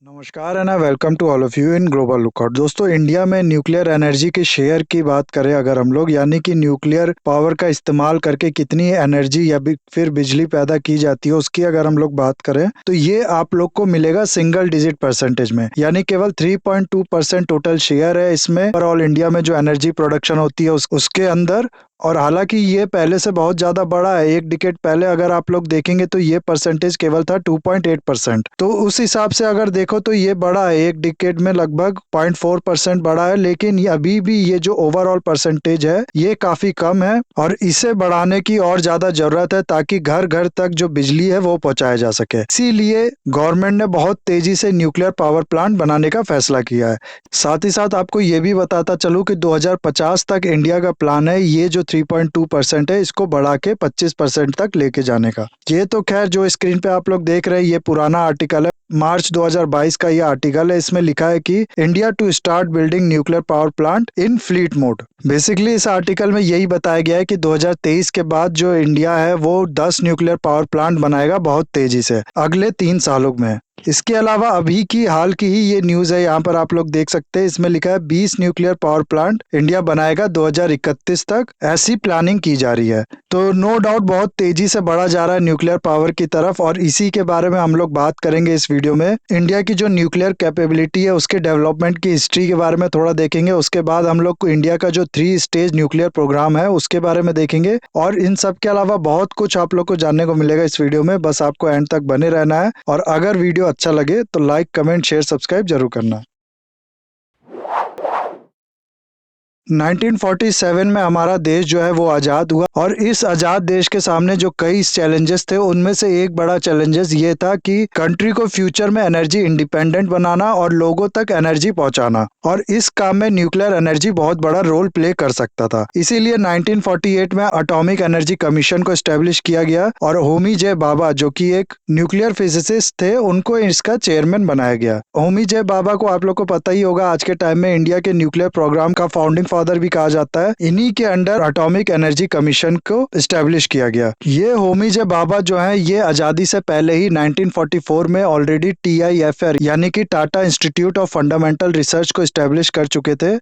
नमस्कार and welcome to all of you in global lookout. दोस्तों, India में nuclear energy के शेयर की बात करें अगर हम लोग, यानी कि न्यूक्लियर पावर का इस्तेमाल करके कितनी एनर्जी या फिर बिजली पैदा की जाती है, उसकी अगर हम लोग बात करें तो ये आप लोग को मिलेगा सिंगल डिजिट परसेंटेज में, यानी केवल 3.2% टोटल शेयर है इसमें ओवरऑल इंडिया में जो एनर्जी प्रोडक्शन होती है उसके अंदर। और हालांकि ये पहले से बहुत ज्यादा बड़ा है। एक डिकेड पहले अगर आप लोग देखेंगे तो ये परसेंटेज केवल था 2.8%। तो उस हिसाब से अगर देखो तो ये बड़ा है, एक डिकेड में लगभग 0.4% बड़ा है। लेकिन ये अभी भी ये जो ओवरऑल परसेंटेज है ये काफी कम है और इसे बढ़ाने की और ज्यादा जरूरत है ताकि घर घर तक जो बिजली है वो पहुंचाया जा सके। इसीलिए गवर्नमेंट ने बहुत तेजी से न्यूक्लियर पावर प्लांट बनाने का फैसला किया है। साथ ही साथ आपको ये भी बताता चलूं कि 2050 तक इंडिया का प्लान है ये जो 3.2% है इसको बढ़ा के 25% तक लेके जाने का। ये तो खैर जो स्क्रीन पे आप लोग देख रहे हैं ये पुराना आर्टिकल है, मार्च 2022 का ये आर्टिकल है। इसमें लिखा है कि India to start building nuclear power plant in fleet mode. Basically इस आर्टिकल में यही बताया गया है कि 2023 के बाद जो इंडिया है वो 10 न्यूक्लियर पावर प्लांट बनाएगा बहुत तेजी से अगले 3 सालों में। इसके अलावा अभी की हाल की ही ये न्यूज है, यहाँ पर आप लोग देख सकते हैं। इसमें लिखा है 20 न्यूक्लियर पावर प्लांट इंडिया बनाएगा 2031 तक, ऐसी प्लानिंग की जा रही है। तो नो डाउट बहुत तेजी से बढ़ा जा रहा है न्यूक्लियर पावर की तरफ और इसी के बारे में हम लोग बात करेंगे इस वीडियो में। इंडिया की जो न्यूक्लियर कैपेबिलिटी है उसके डेवलपमेंट की हिस्ट्री के बारे में थोड़ा देखेंगे। उसके बाद हम लोग को इंडिया का जो 3 स्टेज न्यूक्लियर प्रोग्राम है उसके बारे में देखेंगे और इन सब के अलावा बहुत कुछ आप लोग को जानने को मिलेगा इस वीडियो में। बस आपको एंड तक बने रहना है और अगर वीडियो अच्छा लगे तो लाइक, कमेंट, शेयर, सब्सक्राइब जरूर करना। 1947 में हमारा देश जो है वो आज़ाद हुआ और इस आज़ाद देश के सामने जो कई चैलेंजेस थे उनमें से एक बड़ा चैलेंजेस ये था कि कंट्री को फ्यूचर में एनर्जी इंडिपेंडेंट बनाना और लोगों तक एनर्जी पहुंचाना, और इस काम में न्यूक्लियर एनर्जी बहुत बड़ा रोल प्ले कर सकता था। इसीलिए 1948 में एटॉमिक एनर्जी कमीशन को स्टैब्लिश किया गया और होमी जे बाबा जो कि एक न्यूक्लियर फिजिसिस्ट थे उनको इसका चेयरमैन बनाया गया। होमी जे बाबा को आप लोग को पता ही होगा, आज के टाइम में इंडिया के न्यूक्लियर प्रोग्राम का फाउंडिंग फादर भी कहा जाता है। इन्हीं के अंडर एटॉमिक एनर्जी कमीशन को एस्टेब्लिश किया गया। ये होमी जे बाबा जो है ये आजादी से पहले ही 1944 में ऑलरेडी TIFR यानी कि Tata institute of fundamental research को एस्टेब्लिश कर चुके थे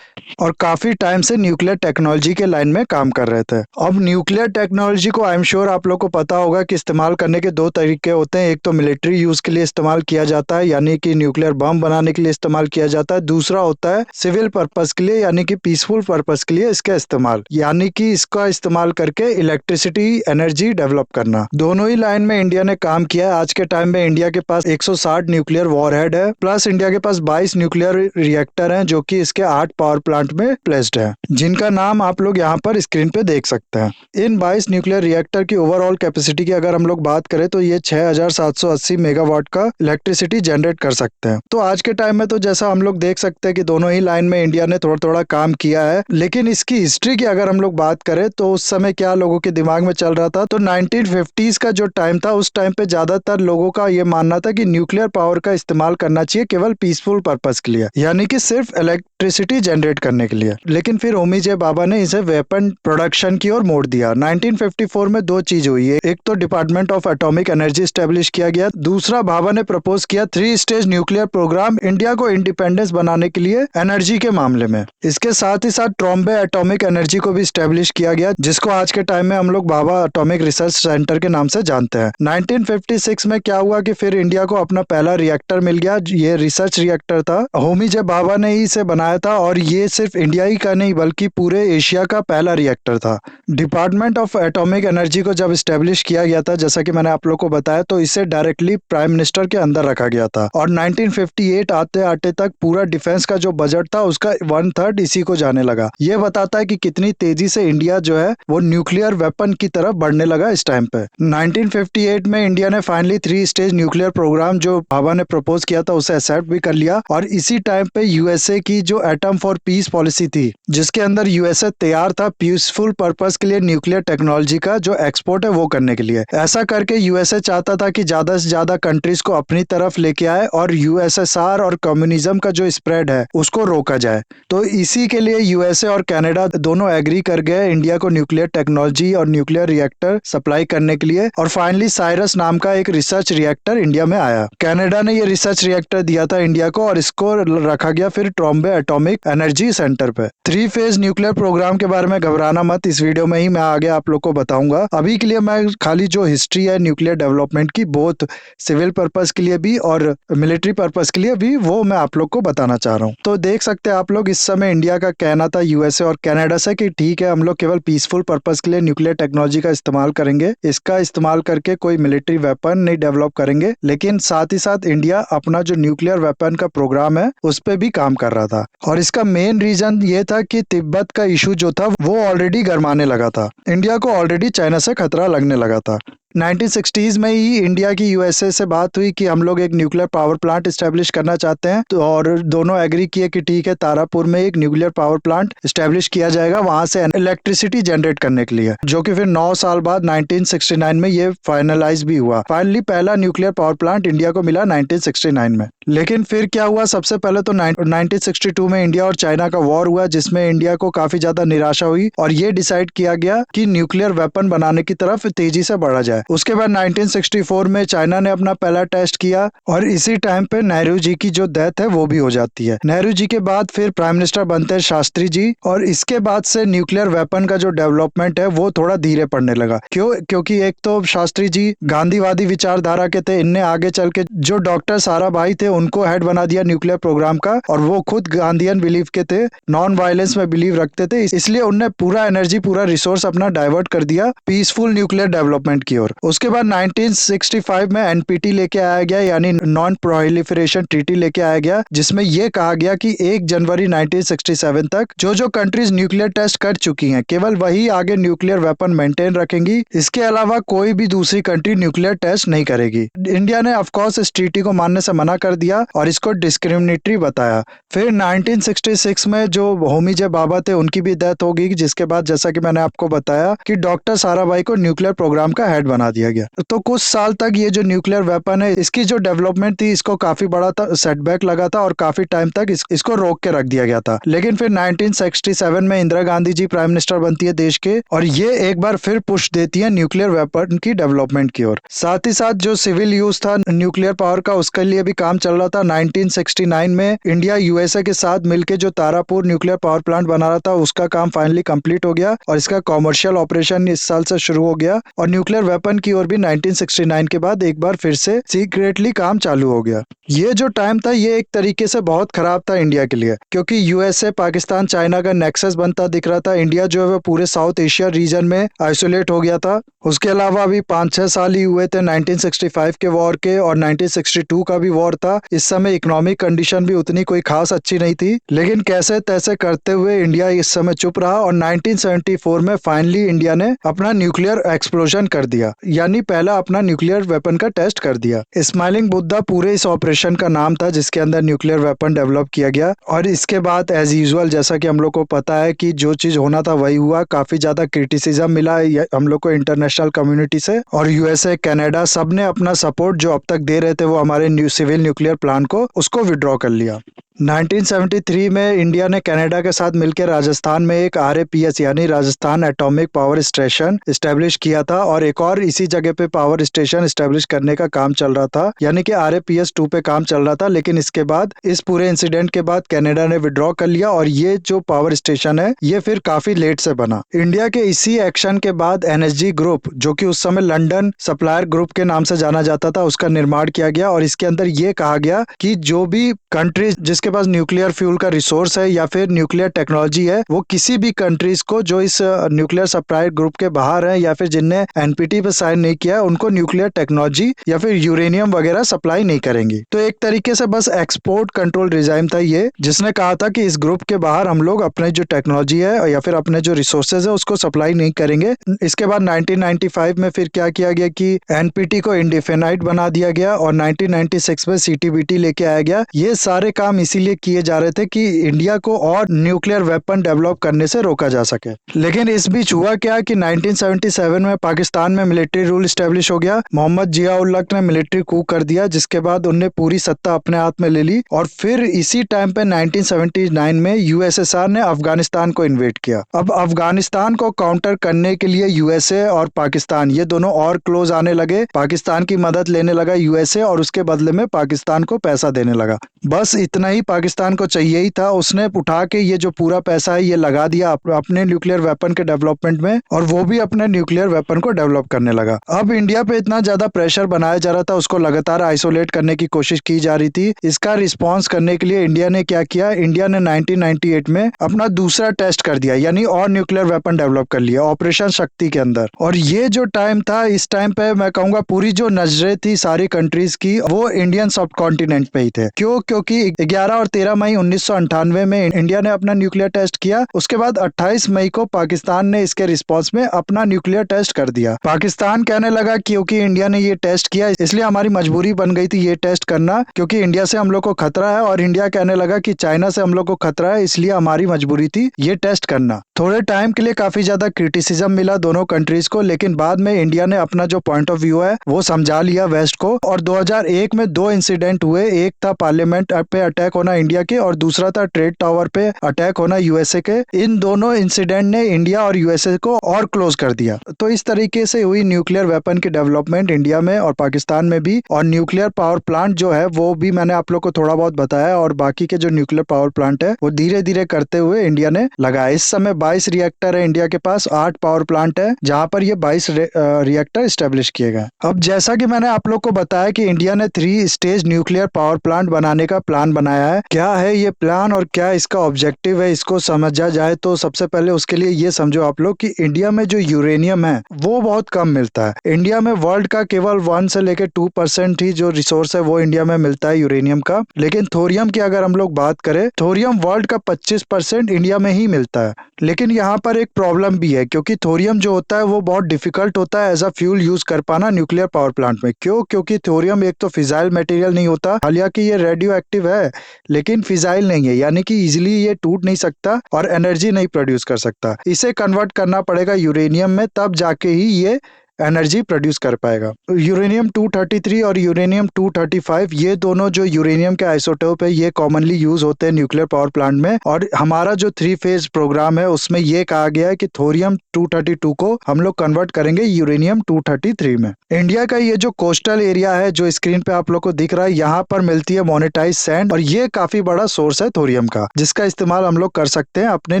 और काफी टाइम से न्यूक्लियर टेक्नोलॉजी के लाइन में काम कर रहे थे। अब न्यूक्लियर टेक्नोलॉजी को आई एम श्योर आप लोग को पता होगा कि इस्तेमाल करने के 2 तरीके होते हैं। एक तो मिलिट्री यूज के लिए इस्तेमाल किया जाता है यानी कि न्यूक्लियर बम बनाने के लिए इस्तेमाल किया जाता है। दूसरा होता है सिविल पर्पस के लिए यानी कि पीसफुल पर्पस के लिए इसका इस्तेमाल, यानी कि इसका इस्तेमाल करके इलेक्ट्रिसिटी एनर्जी डेवलप करना। दोनों ही लाइन में इंडिया ने काम किया है। आज के टाइम में इंडिया के पास 160 न्यूक्लियर वॉरहेड है, प्लस इंडिया के पास 22 न्यूक्लियर रिएक्टर हैं जो कि इसके 8 पावर प्लांट में प्लेस्ड है, जिनका नाम आप लोग यहाँ पर स्क्रीन पे देख सकते हैं। इन 22 न्यूक्लियर रिएक्टर की ओवरऑल कैपेसिटी की अगर हम लोग बात करें तो ये 6780 मेगावाट का इलेक्ट्रिसिटी जनरेट कर सकते हैं। तो आज के टाइम में तो जैसा हम लोग देख सकते हैं कि दोनों ही लाइन में इंडिया ने थोड़ा थोड़ा काम किया है। लेकिन इसकी हिस्ट्री की अगर हम लोग बात करें तो उस समय क्या लोगों के दिमाग में चल रहा था, तो 1950s का जो टाइम था उस टाइम पे ज्यादातर लोगों का ये मानना था कि न्यूक्लियर पावर का इस्तेमाल करना चाहिए केवल पीसफुल पर्पस के लिए, यानी कि सिर्फ इलेक्ट्रिसिटी जनरेट करने के लिए। लेकिन फिर होमी जे बाबा ने इसे वेपन प्रोडक्शन की ओर मोड़ दिया। 1954 में 2 चीज हुई है, एक तो department of atomic energy establish किया गया, दूसरा बाबा ने प्रपोज किया 3 स्टेज न्यूक्लियर प्रोग्राम इंडिया को इंडिपेंडेंस बनाने के लिए एनर्जी के मामले में। इसके साथ ही साथ ट्रॉम्बे एटॉमिक एनर्जी को भी स्टैब्लिश किया गया, जिसको आज के टाइम में हम लोग बाबा एटॉमिक रिसर्च सेंटर के नाम से जानते हैं। 1956 में क्या हुआ कि फिर इंडिया को अपना पहला रिएक्टर मिल गया। ये रिसर्च रिएक्टर था, होमी जे बाबा ने ही इसे बनाया था और ये सिर्फ इंडिया ही का नहीं बल्कि पूरे एशिया का पहला रिएक्टर था। डिपार्टमेंट ऑफ एटॉमिक एनर्जी को जब स्टैब्लिश किया गया था, जैसा कि मैंने आप लोग को बताया, तो इसे डायरेक्टली प्राइम मिनिस्टर के अंदर रखा गया था और 1958 आते आते तक पूरा डिफेंस का जो बजट था उसका 1/3 इसी को जाने लगा। ये बताता है कि कितनी तेजी से इंडिया जो है वो न्यूक्लियर वेपन की तरफ बढ़ने लगा इस टाइम पे। 1958 में इंडिया ने फाइनली 3 स्टेज न्यूक्लियर प्रोग्राम जो बाबा ने प्रपोज किया था उसे एक्सेप्ट भी कर लिया और इसी टाइम पे यूएसए की जो एटम फॉर पीस पॉलिसी थी, जिसके अंदर यूएसए तैयार था पीसफुल पर्पस के लिए न्यूक्लियर टेक्नोलॉजी का जो एक्सपोर्ट है वो करने के लिए। ऐसा करके यूएसए चाहता था कि ज्यादा से ज्यादा कंट्रीज को अपनी तरफ लेके आए और यूएसएसआर और कम्युनिज्म का जो स्प्रेड है उसको रोका जाए। तो इसी के लिए यूएसए और कनाडा दोनों एग्री कर गए इंडिया को न्यूक्लियर टेक्नोलॉजी और न्यूक्लियर रिएक्टर सप्लाई करने के लिए, और फाइनली साइरस नाम का एक रिसर्च रिएक्टर इंडिया में आया। कनाडा ने ये रिसर्च रिएक्टर दिया था इंडिया को और इसको रखा गया फिर ट्रॉम्बे एटॉमिक एनर्जी सेंटर पे। 3 फेज न्यूक्लियर प्रोग्राम के बारे में घबराना मत, इस वीडियो में ही मैं आगे आप लोग को बताऊंगा। अभी के लिए मैं खाली जो हिस्ट्री है न्यूक्लियर डेवलपमेंट की, बोथ सिविल पर्पस के लिए भी और मिलिट्री पर्पस के लिए भी, वो मैं आप लोग को बताना चाह रहा हूँ। तो देख सकते हैं आप लोग, इस समय इंडिया का कहना था यूएसए और कनाडा से कि ठीक है, हम लोग केवल पीसफुल पर्पस के लिए न्यूक्लियर टेक्नोलॉजी का इस्तेमाल करेंगे, इसका इस्तेमाल करके कोई मिलिट्री वेपन नहीं डेवलप करेंगे। लेकिन साथ ही साथ इंडिया अपना जो न्यूक्लियर वेपन का प्रोग्राम है उस पर भी काम कर रहा था, और इसका मेन रीजन ये था कि तिब्बत का इशू जो था वो ऑलरेडी गरमाने लगा था। इंडिया को ऑलरेडी चाइना से खतरा लगने लगा था। 1960s में ही इंडिया की यूएसए से बात हुई कि हम लोग एक न्यूक्लियर पावर प्लांट एस्टेब्लिश करना चाहते हैं, तो और दोनों एग्री किए कि ठीक है, तारापुर में एक न्यूक्लियर पावर प्लांट एस्टेब्लिश किया जाएगा वहां से इलेक्ट्रिसिटी जनरेट करने के लिए, जो कि फिर 9 साल बाद 1969 में ये फाइनलाइज भी हुआ। फाइनली पहला न्यूक्लियर पावर प्लांट इंडिया को मिला 1969 में। लेकिन फिर क्या हुआ, सबसे पहले तो 1962 में इंडिया और चाइना का वॉर हुआ, जिसमें इंडिया को काफी ज्यादा निराशा हुई और ये डिसाइड किया गया कि न्यूक्लियर वेपन बनाने की तरफ तेजी से बढ़ा जाए। उसके बाद 1964 में चाइना ने अपना पहला टेस्ट किया और इसी टाइम पे नेहरू जी की जो डेथ है वो भी हो जाती है। नेहरू जी के बाद फिर प्राइम मिनिस्टर बनते हैं शास्त्री जी, और इसके बाद से न्यूक्लियर वेपन का जो डेवलपमेंट है वो थोड़ा धीरे पड़ने लगा। क्योंकि एक तो शास्त्री जी गांधीवादी विचारधारा के थे, इनने आगे चल के जो डॉक्टर साराभाई थे उनको हेड बना दिया न्यूक्लियर प्रोग्राम का, और वो खुद गांधीयन बिलीव के थे, नॉन वायलेंस में बिलीव रखते थे, इसलिए उनने पूरा एनर्जी, पूरा रिसोर्स अपना डाइवर्ट कर दिया पीसफुल न्यूक्लियर डेवलपमेंट की ओर। उसके बाद 1965 में एनपीटी लेके आया गया, यानी नॉन प्रोहिलिफरेशन ट्रीटी लेके आया गया, जिसमें यह कहा गया कि 1 जनवरी 1967 तक जो कंट्रीज न्यूक्लियर टेस्ट कर चुकी हैं केवल वही आगे न्यूक्लियर वेपन मेंटेन रखेंगी, इसके अलावा कोई भी दूसरी कंट्री न्यूक्लियर टेस्ट नहीं करेगी। इंडिया ने ऑफ कोर्स इस ट्रीटी को मानने से मना कर दिया और इसको डिस्क्रिमिनेटरी बताया। फिर 1966 में जो होमी जे बाबा थे उनकी भी डेथ हो गई, जिसके बाद जैसा कि मैंने आपको बताया कि डॉक्टर साराभाई को न्यूक्लियर प्रोग्राम का हेड बना दिया गया। तो कुछ साल तक ये जो न्यूक्लियर वेपन है इसकी जो डेवलपमेंट थी, इसको काफी बड़ा सेटबैक लगा था और काफी टाइम तक इसको रोक के रख दिया गया था। लेकिन फिर 1967 में इंदिरा गांधी जी प्राइम मिनिस्टर बनती है देश के, और ये एक बार फिर पुश देती है न्यूक्लियर वेपन की डेवलपमेंट की ओर। साथ ही साथ जो सिविल यूज था न्यूक्लियर पावर का, उसके लिए भी काम चल रहा था। 1969 में इंडिया यूएसए के साथ मिलकर जो तारापुर न्यूक्लियर पावर प्लांट बना रहा था, उसका काम फाइनली कंप्लीट हो गया और इसका कॉमर्शियल ऑपरेशन इस साल से शुरू हो गया, और न्यूक्लियर वेपन की ओर भी 1969 के बाद एक बार फिर से सीक्रेटली काम चालू हो गया। ये जो टाइम था ये एक तरीके से बहुत खराब था इंडिया के लिए, क्योंकि यूएसए, पाकिस्तान, चाइना का नेक्सस बनता दिख रहा था। इंडिया जो है वो पूरे साउथ एशिया रीजन में आइसोलेट हो गया था। उसके अलावा अभी 5-6 साल ही हुए थे 1965 के वॉर के, और 1962 का भी वॉर था। इस समय इकोनॉमिक कंडीशन भी उतनी कोई खास अच्छी नहीं थी, लेकिन कैसे तैसे करते हुए इंडिया इस समय चुप रहा, और 1974 में फाइनली इंडिया ने अपना न्यूक्लियर एक्सप्लोजन कर दिया, यानी पहला अपना न्यूक्लियर वेपन का टेस्ट कर दिया। स्माइलिंग बुद्धा पूरे इस ऑपरेशन का नाम था जिसके अंदर न्यूक्लियर वेपन डेवलप किया गया। और इसके बाद एज यूजुअल, जैसा कि हम लोग को पता है कि जो चीज होना था वही हुआ। काफी ज्यादा क्रिटिसिज्म मिला हम लोग को इंटरनेशनल कम्युनिटी से, और यूएसए, कनाडा सब ने अपना सपोर्ट जो अब तक दे रहे थे वो हमारे सिविल न्यूक्लियर प्लान को, उसको विड्रॉ कर लिया। 1973 में इंडिया ने कनाडा के साथ मिलकर राजस्थान में एक RAPS यानी Rajasthan atomic power station establish किया था, और एक और इसी जगह पे पावर स्टेशन एस्टेब्लिश करने का काम चल रहा था, यानी कि RAPS 2 पे काम चल रहा था। लेकिन इसके बाद, इस पूरे इंसिडेंट के बाद कनाडा ने विड्रॉ कर लिया, और ये जो पावर स्टेशन है ये फिर काफी लेट से बना। इंडिया के इसी एक्शन के बाद NSG ग्रुप, जो कि उस समय लंदन सप्लायर ग्रुप के नाम से जाना जाता था, उसका निर्माण किया गया, और इसके अंदर ये कहा गया कि जो भी कंट्रीज जिसके पास न्यूक्लियर फ्यूल का रिसोर्स है या फिर न्यूक्लियर टेक्नोलॉजी है, वो किसी भी कंट्रीज को जो इस न्यूक्लियर सप्लायर ग्रुप के बाहर है या फिर जिनने NPT पे साइन नहीं किया, उनको न्यूक्लियर टेक्नोलॉजी या फिर यूरेनियम वगैरह सप्लाई नहीं करेंगी। तो एक तरीके से बस एक्सपोर्ट कंट्रोल रिजाइम था ये, जिसने कहा था कि इस ग्रुप के बाहर हम लोग अपने जो टेक्नोलॉजी है या फिर अपने जो रिसोर्सेज है उसको सप्लाई नहीं करेंगे। इसके बाद 1995 में फिर क्या किया गया कि NPT को इंडिफिनाइट बना दिया गया, और 1996 में CTBT लेके आया गया। ये सारे काम इसी इसीलिए किए जा रहे थे कि इंडिया को और न्यूक्लियर वेपन डेवलप करने से रोका जा सके। लेकिन इस बीच हुआ क्या कि 1977 में पाकिस्तान में मिलिट्री रूल स्टैब्लिश हो गया। मोहम्मद जिया-उल-हक ने मिलिट्री कू कर दिया, जिसके बाद उनने पूरी सत्ता अपने हाथ में ले ली और फिर इसी टाइम पे 1979 में यूएसएसआर ने अफगानिस्तान को इन्वेड किया। अब अफगानिस्तान को काउंटर करने के लिए यूएसए और पाकिस्तान ये दोनों और क्लोज आने लगे। पाकिस्तान की मदद लेने लगा यूएसए और उसके बदले में पाकिस्तान को पैसा देने लगा। बस इतना ही पाकिस्तान को चाहिए ही था। उसने उठा के ये जो पूरा पैसा है ये लगा दिया अपने न्यूक्लियर वेपन के डेवलपमेंट में और वो भी अपने न्यूक्लियर वेपन को डेवलप करने लगा। अब इंडिया पे इतना ज्यादा प्रेशर बनाया जा रहा था, उसको लगातार आइसोलेट करने की कोशिश की जा रही थी। इसका रिस्पॉन्स करने के लिए इंडिया ने क्या किया, इंडिया ने 1998 में अपना दूसरा टेस्ट कर दिया, यानी और न्यूक्लियर वेपन डेवलप कर लिया ऑपरेशन शक्ति के अंदर। और ये जो टाइम था, इस टाइम पे मैं कहूंगा पूरी जो नजरें थी सारी कंट्रीज की वो इंडियन सब कॉन्टिनेंट पे ही थे। क्योंकि 11 और 13 मई 1998 में इंडिया ने अपना न्यूक्लियर टेस्ट किया। उसके बाद 28 मई को पाकिस्तान ने इसके रिस्पॉन्स में अपना न्यूक्लियर टेस्ट कर दिया। पाकिस्तान कहने लगा क्योंकि इंडिया ने ये टेस्ट किया इसलिए हमारी मजबूरी बन गई थी ये टेस्ट करना, क्योंकि इंडिया से हम लोग को खतरा है। और इंडिया कहने लगा कि चाइना से हम लोग को खतरा है, इसलिए हमारी मजबूरी थी ये टेस्ट करना। थोड़े टाइम के लिए काफी ज्यादा क्रिटिसिज्म मिला दोनों कंट्रीज को, लेकिन बाद में इंडिया ने अपना जो पॉइंट ऑफ व्यू है वो समझा लिया वेस्ट को। और 2001 में 2 इंसिडेंट हुए, एक था पार्लियामेंट पे अटैक होना इंडिया के और दूसरा था ट्रेड टावर पे अटैक होना यूएसए के। इन दोनों इंसिडेंट ने इंडिया और यूएसए को और क्लोज कर दिया। तो इस तरीके से हुई न्यूक्लियर वेपन की डेवलपमेंट इंडिया में और पाकिस्तान में भी। और न्यूक्लियर पावर प्लांट जो है वो भी मैंने आप लोग को थोड़ा बहुत बताया, और बाकी के जो न्यूक्लियर पावर प्लांट है वो धीरे धीरे करते हुए इंडिया ने लगाया। इस समय 22 रिएक्टर है इंडिया के पास, 8 पावर प्लांट है जहां पर ये 22 रिएक्टर स्टेब्लिश किए गए। अब जैसा कि मैंने आप लोग को बताया कि इंडिया ने 3 स्टेज न्यूक्लियर पावर प्लांट बनाने का प्लान बनाया है। क्या है ये प्लान और क्या इसका ऑब्जेक्टिव है, इसको समझा जाए तो सबसे पहले उसके लिए ये समझो आप लोग कि इंडिया में जो यूरेनियम है वो बहुत कम मिलता है। इंडिया में वर्ल्ड का केवल 1 से लेकर 2% ही जो रिसोर्स है वो इंडिया में मिलता है यूरेनियम का। लेकिन थोरियम की अगर हम लोग बात करें, थोरियम वर्ल्ड का 25% इंडिया में ही मिलता है। लेकिन यहाँ पर एक प्रॉब्लम भी है, क्योंकि थोरियम जो होता है वो बहुत डिफिकल्ट होता है एज अ फ्यूल यूज कर पाना न्यूक्लियर पावर प्लांट में। क्यों? क्योंकि थोरियम एक तो फिजाइल मटेरियल नहीं होता, हालांकि ये रेडियो एक्टिव है लेकिन फिजाइल नहीं है, यानी कि इजिली ये टूट नहीं सकता और एनर्जी नहीं प्रोड्यूस कर सकता। इसे कन्वर्ट करना पड़ेगा यूरेनियम में, तब जाके ही ये एनर्जी प्रोड्यूस कर पाएगा। यूरेनियम 233 और यूरेनियम 235 ये दोनों जो यूरेनियम के आइसोटोप है ये कॉमनली यूज होते हैं न्यूक्लियर पावर प्लांट में। और हमारा जो 3 फेज प्रोग्राम है उसमें ये कहा गया है कि थोरियम 232 को हम लोग कन्वर्ट करेंगे यूरेनियम 233 में। इंडिया का ये जो कोस्टल एरिया है जो स्क्रीन पे आप लोग को दिख रहा है, यहाँ पर मिलती है मोनेटाइज सैंड और ये काफी बड़ा सोर्स है थोरियम का, जिसका इस्तेमाल हम लोग कर सकते हैं अपने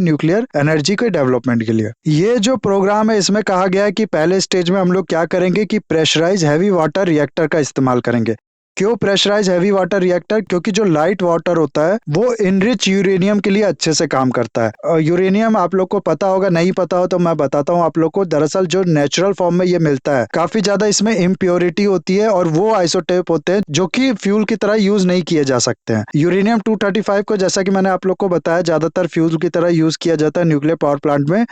न्यूक्लियर एनर्जी के डेवलपमेंट के लिए। ये जो प्रोग्राम है इसमें कहा गया है कि पहले स्टेज में हम लोग क्या करेंगे कि प्रेशराइज हैवी वाटर रिएक्टर का इस्तेमाल करेंगे। क्यों प्रेशराइज हैवी वाटर रिएक्टर? क्योंकि जो लाइट वाटर होता है वो इनरिच यूरेनियम के लिए अच्छे से काम करता है। यूरेनियम आप लोग को पता होगा, नहीं पता हो तो मैं बताता हूँ आप लोग को। दरअसल जो नेचुरल फॉर्म में ये मिलता है, काफी ज्यादा इसमें इम्प्योरिटी होती है और वो आइसोटोप होते हैं जो कि फ्यूल की तरह यूज नहीं किए जा सकते हैं। यूरेनियम 235 को जैसा कि मैंने आप लोग को बताया ज्यादातर फ्यूल की तरह यूज किया जाता है न्यूक्लियर पावर प्लांट में।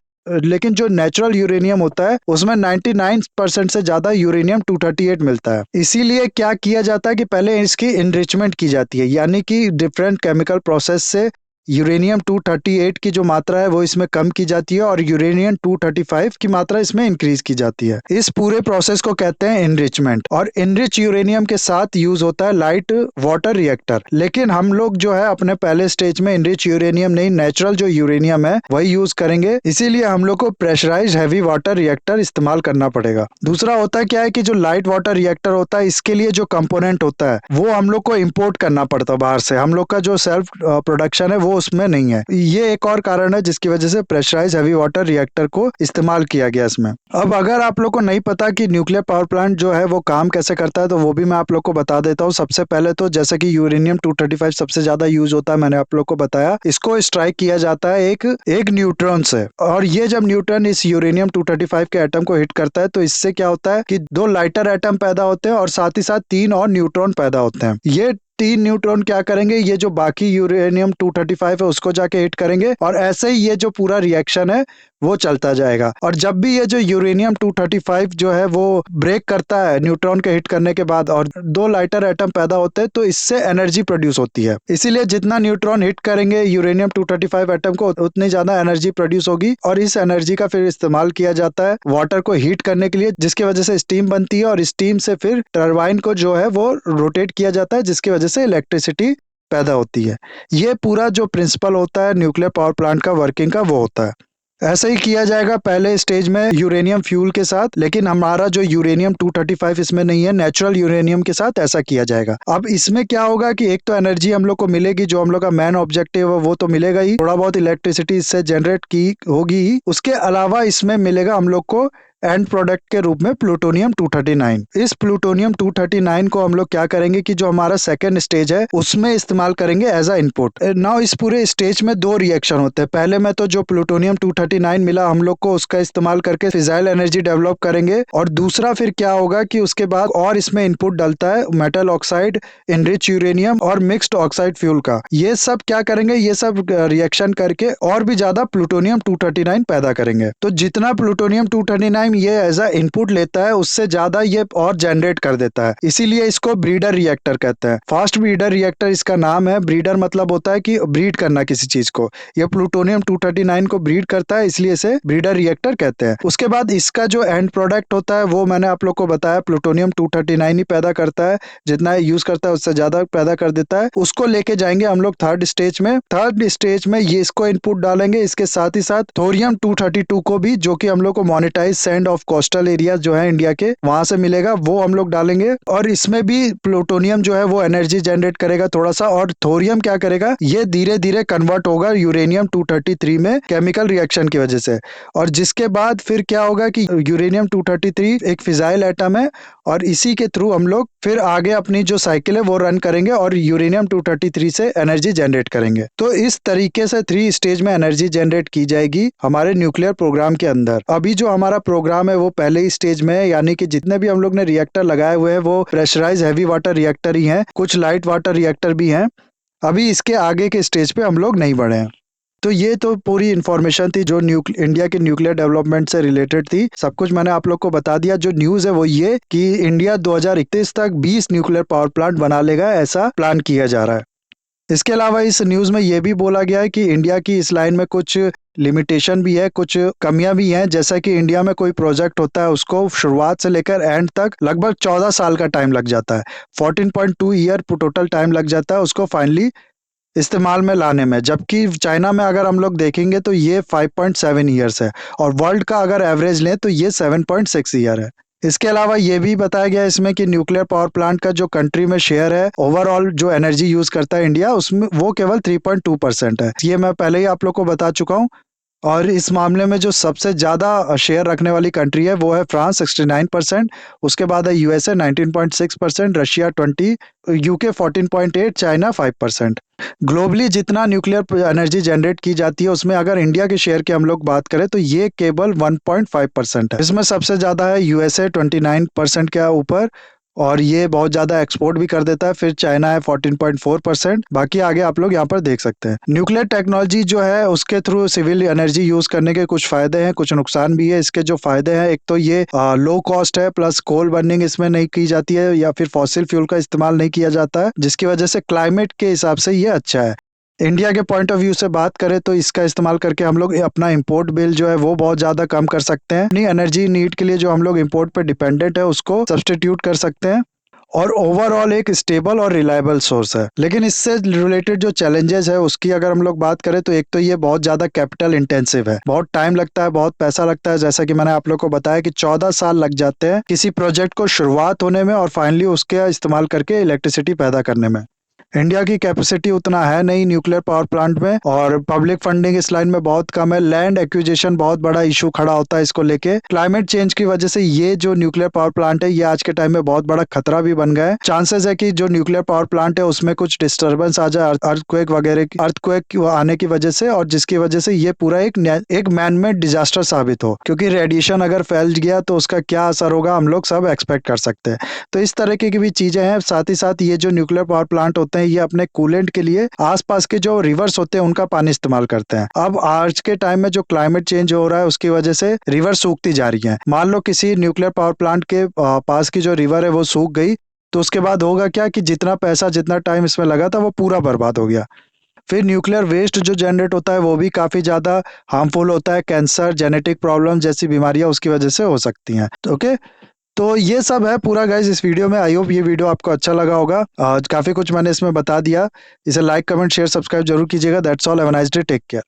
लेकिन जो नेचुरल यूरेनियम होता है उसमें 99% से ज्यादा यूरेनियम 238 मिलता है। इसीलिए क्या किया जाता है कि पहले इसकी इनरिचमेंट की जाती है, यानी कि डिफरेंट केमिकल प्रोसेस से यूरेनियम 238 की जो मात्रा है वो इसमें कम की जाती है और यूरेनियम 235 की मात्रा इसमें इंक्रीज की जाती है। इस पूरे प्रोसेस को कहते हैं इनरिचमेंट। और इनरिच यूरेनियम के साथ यूज होता है लाइट वाटर रिएक्टर। लेकिन हम लोग जो है अपने पहले स्टेज में इनरिच यूरेनियम नहीं, नेचुरल जो यूरेनियम है वही यूज करेंगे। इसीलिए हम लोग को प्रेशराइज हैवी वाटर रिएक्टर इस्तेमाल करना पड़ेगा। दूसरा होता है क्या है कि जो लाइट वाटर रिएक्टर होता है इसके लिए जो कंपोनेंट होता है वो हम लोग को इम्पोर्ट करना पड़ता है बाहर से। हम लोग का जो सेल्फ प्रोडक्शन है वो उसमें नहीं है। ये एक और कारण है जिसकी वजह से प्रेशराइज हैवी वाटर रिएक्टर को इस्तेमाल किया गया इसमें। अब अगर आप लोग को नहीं पता कि न्यूक्लियर पावर प्लांट जो है वो काम कैसे करता है तो वो भी मैं आप लोग को बता देता हूँ। सबसे पहले तो जैसे कि यूरेनियम 235 सबसे ज्यादा यूज होता है, मैंने आप लोग को बताया। इसको स्ट्राइक किया जाता है एक न्यूट्रॉन से, और ये जब न्यूट्रॉन इस यूरेनियम 235 के एटम को हिट करता है तो इससे क्या होता है कि 2 लाइटर एटम पैदा होते हैं और साथ ही साथ 3 और न्यूट्रॉन पैदा होते हैं। ये 3 न्यूट्रॉन क्या करेंगे, ये जो बाकी यूरेनियम 235 है उसको जाके हिट करेंगे और ऐसे ही ये जो पूरा रिएक्शन है वो चलता जाएगा। और जब भी ये जो यूरेनियम 235 जो है वो ब्रेक करता है न्यूट्रॉन के हिट करने के बाद और 2 लाइटर एटम पैदा होते हैं, तो इससे एनर्जी प्रोड्यूस होती है। इसीलिए जितना न्यूट्रॉन हिट करेंगे यूरेनियम 235 एटम को, उतनी ज्यादा एनर्जी प्रोड्यूस होगी और इस एनर्जी का फिर इस्तेमाल किया जाता है वाटर को हीट करने के लिए, जिसकी वजह से स्टीम बनती है और स्टीम से फिर टरबाइन को जो है वो रोटेट किया जाता है, जिसकी वजह से इलेक्ट्रिसिटी पैदा होती है। ये पूरा जो प्रिंसिपल होता है न्यूक्लियर पावर प्लांट का वर्किंग का, वो होता है। ऐसा ही किया जाएगा पहले स्टेज में यूरेनियम फ्यूल के साथ, लेकिन हमारा जो यूरेनियम 235 इसमें नहीं है, नेचुरल यूरेनियम के साथ ऐसा किया जाएगा। अब इसमें क्या होगा कि एक तो एनर्जी हम लोग को मिलेगी, जो हम लोग का मेन ऑब्जेक्टिव है वो तो मिलेगा ही, थोड़ा बहुत इलेक्ट्रिसिटी इससे जनरेट की होगी ही। उसके अलावा इसमें मिलेगा हम लोग को एंड प्रोडक्ट के रूप में प्लूटोनियम 239। इस प्लूटोनियम 239 को हम लोग क्या करेंगे कि जो हमारा सेकेंड स्टेज है उसमें इस्तेमाल करेंगे एज अ इनपुट। नाउ इस पूरे स्टेज में 2 रिएक्शन होते हैं। पहले में तो जो प्लूटोनियम 239 मिला हम लोग को, उसका इस्तेमाल करके फिजाइल एनर्जी डेवलप करेंगे, और दूसरा फिर क्या होगा कि उसके बाद और इसमें इनपुट डलता है मेटल ऑक्साइड, इनरिच यूरेनियम और मिक्स्ड ऑक्साइड फ्यूल का। ये सब क्या करेंगे, ये सब रिएक्शन करके और भी ज्यादा प्लूटोनियम 239 पैदा करेंगे। तो जितना प्लूटोनियम 239 ये एज अ इनपुट लेता है, उससे ज्यादा ये और जनरेट कर देता है। इसीलिए इसको ब्रीडर रिएक्टर कहते हैं। फास्ट ब्रीडर रिएक्टर इसका नाम है। ब्रीडर मतलब होता है कि ब्रीड करना किसी चीज को। ये प्लूटोनियम 239 को ब्रीड करता है, इसलिए इसे ब्रीडर रिएक्टर कहते हैं। उसके बाद इसका जो एंड प्रोडक्ट होता है वो मैंने आप लोग को बताया, प्लूटोनियम 239 ही पैदा करता है। जितना यूज करता है उससे ज्यादा पैदा कर देता है। उसको लेके जाएंगे हम लोग थर्ड स्टेज में। थर्ड स्टेज में ये इसको इनपुट डालेंगे, इसके साथ ही साथ थोरियम 232 को भी, जो कि हम लोग को monetise sand of coastal area जो है इंडिया के, वहां से मिलेगा, वो हम लोग डालेंगे। और इसमें भी प्लूटोनियम जो है वो एनर्जी जनरेट करेगा थोड़ा सा, और थोरियम क्या करेगा, ये धीरे धीरे कन्वर्ट होगा यूरेनियम 233 में केमिकल रिएक्शन की वजह से। और जिसके बाद फिर क्या होगा कि यूरेनियम 233 एक फिजाइल एटम है, और इसी के थ्रू हम लोग फिर आगे अपनी जो साइकिल है वो रन करेंगे और यूरेनियम 233 से एनर्जी जनरेट करेंगे। तो इस तरीके से 3 स्टेज में एनर्जी जनरेट की जाएगी हमारे न्यूक्लियर प्रोग्राम के अंदर। अभी जो हमारा प्रोग्राम है वो पहले ही स्टेज में है, यानी कि जितने भी हम लोग ने रिएक्टर लगाए हुए हैं वो प्रेशराइज हैवी वाटर रिएक्टर ही हैं, कुछ लाइट वाटर रिएक्टर भी हैं। अभी इसके आगे के स्टेज पे हम लोग नहीं बढ़े हैं। तो ये तो पूरी इन्फॉर्मेशन थी जो इंडिया के न्यूक्लियर डेवलपमेंट से रिलेटेड थी। सब कुछ मैंने आप लोग को बता दिया। जो न्यूज़ है वो ये कि इंडिया 2031 तक 20 न्यूक्लियर पावर प्लांट बना लेगा, ऐसा प्लान किया जा रहा है। इसके अलावा इस न्यूज़ में ये भी बोला गया है कि इंडिया की इस लाइन में कुछ लिमिटेशन भी है, कुछ कमियां भी हैं। जैसा कि इंडिया में कोई प्रोजेक्ट होता है उसको शुरुआत से लेकर एंड तक लगभग 14 साल का टाइम लग जाता है। 14.2 ईयर टोटल टाइम लग जाता है उसको फाइनली इस्तेमाल में लाने में। जबकि चाइना में अगर हम लोग देखेंगे तो ये 5.7 ईयर्स है, और वर्ल्ड का अगर एवरेज लें तो ये 7.6 ईयर है। इसके अलावा ये भी बताया गया इसमें कि न्यूक्लियर पावर प्लांट का जो कंट्री में शेयर है ओवरऑल जो एनर्जी यूज करता है इंडिया, उसमें वो केवल 3.2% है। ये मैं पहले ही आप लोग को बता चुका हूँ। और इस मामले में जो सबसे ज़्यादा शेयर रखने वाली कंट्री है वो है फ्रांस 69%, उसके बाद है USA 19.6%, Russia 20%, UK 14.8%, China 5%। Globally जितना न्यूक्लियर एनर्जी जनरेट की जाती है उसमें अगर इंडिया के शेयर की हम लोग बात करें तो ये केवल 1.5% है। इसमें सबसे ज़्यादा है यूएसए 29% के ऊपर, और ये बहुत ज़्यादा एक्सपोर्ट भी कर देता है। फिर चाइना है 14.4%। बाकी आगे आप लोग यहाँ पर देख सकते हैं। न्यूक्लियर टेक्नोलॉजी जो है उसके थ्रू सिविल एनर्जी यूज़ करने के कुछ फ़ायदे हैं, कुछ नुकसान भी है। इसके जो फ़ायदे हैं, एक तो ये लो कॉस्ट है, प्लस कोल बर्निंग इसमें नहीं की जाती है या फिर फॉसिल फ्यूल का इस्तेमाल नहीं किया जाता है, जिसकी वजह से क्लाइमेट के हिसाब से ये अच्छा है। इंडिया के पॉइंट ऑफ व्यू से बात करें तो इसका इस्तेमाल करके हम लोग अपना इंपोर्ट बिल जो है वो बहुत ज़्यादा कम कर सकते हैं। अपनी एनर्जी नीड के लिए जो हम लोग इंपोर्ट पे डिपेंडेंट है उसको सब्स्टिट्यूट कर सकते हैं, और ओवरऑल एक स्टेबल और रिलायबल सोर्स है। लेकिन इससे रिलेटेड जो चैलेंजेस है उसकी अगर हम लोग बात करें तो एक तो ये बहुत ज़्यादा कैपिटल इंटेंसिव है, बहुत टाइम लगता है, बहुत पैसा लगता है। जैसा कि मैंने आप लोग को बताया कि 14 साल लग जाते हैं किसी प्रोजेक्ट को शुरुआत होने में और फाइनली उसके इस्तेमाल करके इलेक्ट्रिसिटी पैदा करने में। इंडिया की कैपेसिटी उतना है नहीं न्यूक्लियर पावर प्लांट में, और पब्लिक फंडिंग इस लाइन में बहुत कम है। लैंड एक्विजिशन बहुत बड़ा इशू खड़ा होता है इसको लेके। क्लाइमेट चेंज की वजह से ये जो न्यूक्लियर पावर प्लांट है ये आज के टाइम में बहुत बड़ा खतरा भी बन गया है। चांसेस है कि जो न्यूक्लियर पावर प्लांट है उसमें कुछ डिस्टर्बेंस आ जाए, अर्थक्वेक वगैरह की, अर्थक्वेक आने की वजह से, और जिसकी वजह से ये पूरा एक मैन मेड डिजास्टर साबित हो, क्योंकि रेडिएशन अगर फैल गया तो उसका क्या असर होगा हम लोग सब एक्सपेक्ट कर सकते हैं। तो इस तरह की भी चीजें हैं। साथ ही साथ ये जो न्यूक्लियर पावर प्लांट होते हैं ये अपने कूलेंट के लिए आसपास के जो रिवर्स होते हैं उनका पानी इस्तेमाल करते हैं। अब आज के टाइम में जो क्लाइमेट चेंज हो रहा है उसकी वजह से रिवर सूखती जा रही है। मान लो किसी न्यूक्लियर पावर प्लांट के पास की जो रिवर है वो सूख गई, तो उसके बाद होगा क्या कि जितना पैसा जितना टाइम इसमें लगा था वो पूरा बर्बाद हो गया। फिर न्यूक्लियर वेस्ट जो जनरेट होता है वो भी काफी ज्यादा हार्मफुल होता है। कैंसर, जेनेटिक प्रॉब्लम जैसी बीमारियां उसकी वजह से हो सकती हैं। ओके, तो ये सब है पूरा गाइस इस वीडियो में। आई होप ये वीडियो आपको अच्छा लगा होगा। काफी कुछ मैंने इसमें बता दिया। इसे लाइक, कमेंट, शेयर, सब्सक्राइब जरूर कीजिएगा। That's all, have a nice day, take care.